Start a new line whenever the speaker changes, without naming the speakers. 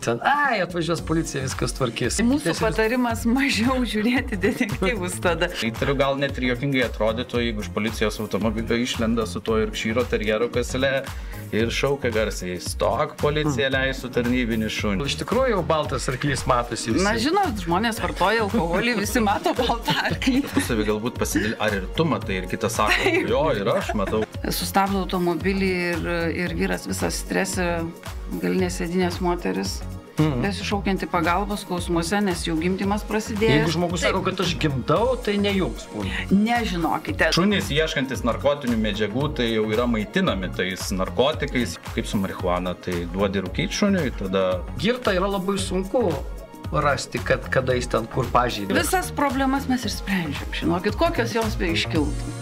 Ten, atvažiuos policija, viskas tvarkys.
Mūsų patarimas mažiau žiūrėti detektyvus tada.
Įtariu, gal net ir juokingai atrodytų, jeigu iš policijos automobilio išlenda su tuo Yorkshire terjero kasle ir šaukia garsiai, stok, policija leisų tarnybinį šunį.
Iš tikrųjų jau baltas arklys matosi visi.
Na, žinot, žmonės vartoja alkoholį, visi mato baltą arklį.
Pusavį galbūt pasidėlį, ar ir tu matai, ir kitas sako, jo, ir aš matau.
Sustabdo automobilį ir vyras visas stresė, galinės sėdinės moteris. Besišaukianti pagalbos skausmuose, nes jau gimdymas prasidėjo.
Jeigu žmogus sako, kad aš gimdau, tai ne jums būna.
Nežinokite.
Šunys ieškantis narkotinių medžiagų, tai jau yra maitinami tais narkotikais. Kaip su marihuana, tai duodi rūkyti šuniui, tada...
Girtą yra labai sunku rasti, kada jis ten kur pažeidė.
Visas problemas mes išsprendžiam, žinokit, kokios joms beiškiltų.